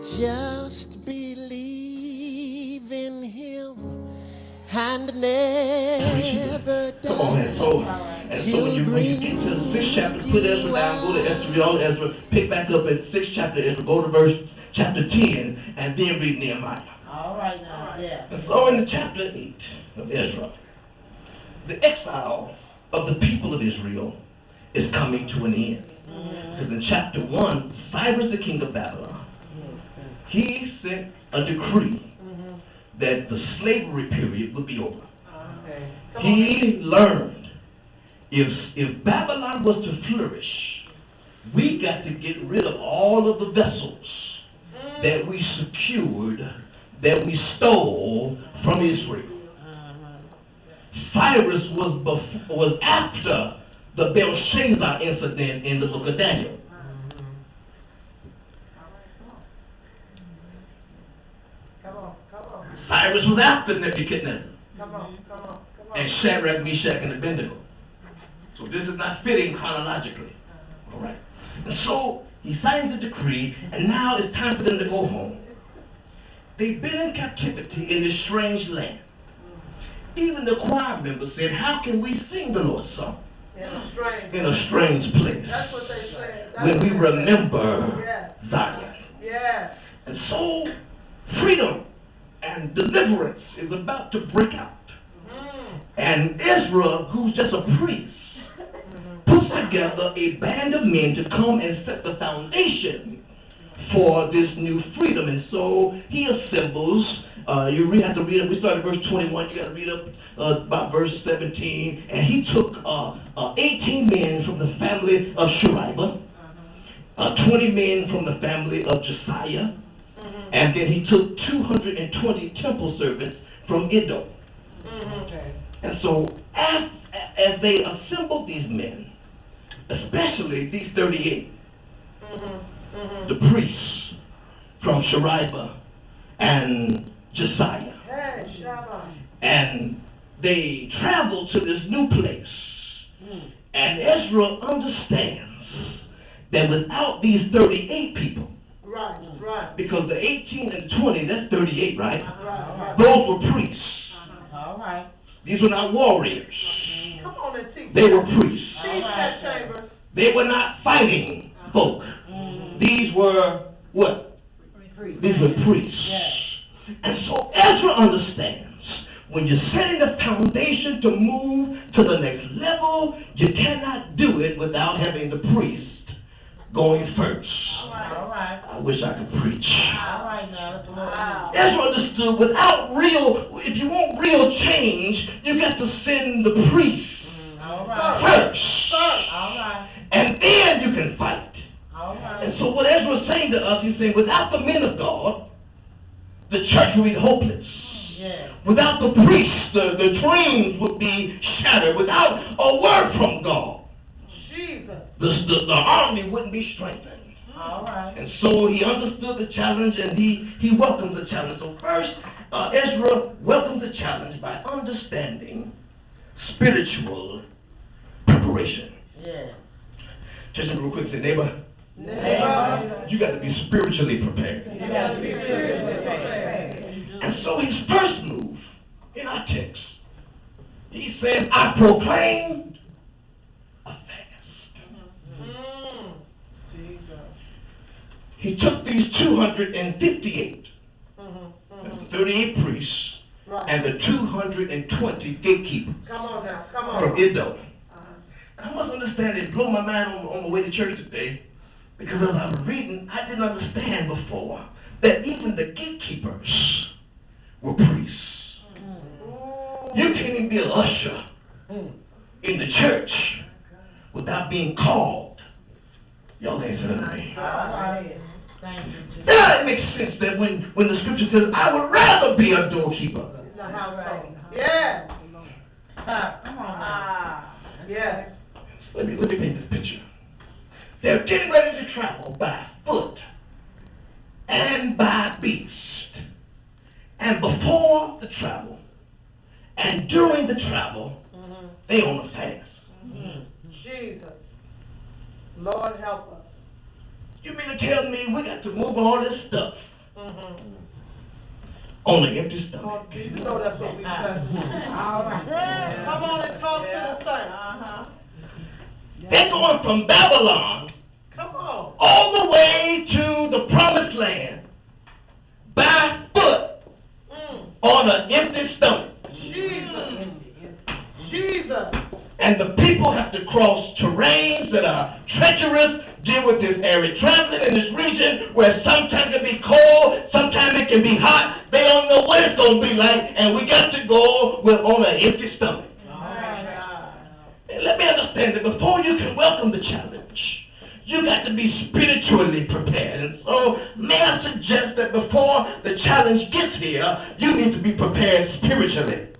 Just believe in him and never doubt. Come on, and so when you get to the 6th chapter, put Ezra down, go to Ezra, pick back up at 6th chapter, Ezra, go to chapter 10, and then read Nehemiah. All right now, yeah. And so in the chapter 8 of Ezra, the exile of the people of Israel is coming to an end. Because in chapter 1, Cyrus, the king of Babylon, he sent a decree that the slavery period would be over. He learned if Babylon was to flourish, we got to get rid of all of the vessels that we secured, that we stole from Israel. Cyrus was after the Belshazzar incident in the book of Daniel. Cyrus was after Nebuchadnezzar and Shadrach, Meshach, and Abednego. So this is not fitting chronologically. All right. And so he signs the decree, and now it's time for them to go home. They've been in captivity in this strange land. Even the choir members said, "How can we sing the Lord's song in a strange place?" That's what they said. When we remember Zion. Yeah. And so freedom and deliverance is about to break out. And Ezra, who's just a priest, puts together a band of men to come and set the foundation for this new freedom. And so he assembles, you have to read up, we started verse 21, you got to read up about verse 17, and he took 18 men from the family of Shariah, 20 men from the family of Josiah, and then he took 220 temple servants from Edom. And so as they assembled these men, especially these 38, the priests from Shariah and Josiah, and they traveled to this new place. And Ezra understands that without these 38 people, Right. because the 18 and the 20, that's 38, right? Those were priests. All right. These were not warriors. Come on and teach. They were priests. Teach that, Chambers. They were not fighting folk. These were what? These were priests. And so Ezra understands when you're setting the foundation to move to the next level, you cannot do it without having the priest going first. All right. I wish I could preach. All right now. Ezra understood if you want real change, you got to send the priest first. All right. And then you can fight. All right. And so what Ezra is saying to us, he's saying without the men of God, the church will be hopeless. Without the priests, the dreams would be shattered. Without a word from God, the army wouldn't be strengthened. All right. And so he understood the challenge, and he welcomes the challenge. So first, Ezra welcomes the challenge by understanding spiritual preparation. Just real quick, say, neighbor, you got to be spiritually prepared. And so his first move in our text, he says, I proclaimed a fast. He took these 258, 38 priests, and the 220 gatekeepers from Edom. I must understand, it blew my mind on the way to church today, because as I was reading, I didn't understand before that even the gatekeepers were priests. You can't even be an usher in the church without being called. Y'all ain't saying anything. Now it makes sense that when the scripture says, I would rather be a doorkeeper. Yeah. Come on. Yeah. Let me paint this picture. They're getting ready to travel by foot and by beast. And before the travel and during the travel, they on a fast. Jesus. Lord help us. You mean to tell me we got to move all this stuff On an empty stomach. You know that's what we say. All right. Come on and talk to the saints. They're going from Babylon Come on. all the way to the promised land by foot on an empty stomach. Jesus. And the people have to cross terrains that are treacherous, deal with this arid traveling in this region where sometimes it can be cold, sometimes it can be hot. They don't know what it's going to be like, and we got to go on an empty stomach. And let me understand that before you can welcome the challenge, you got to be spiritually prepared. And so may I suggest that before the challenge gets here, you need to be prepared spiritually.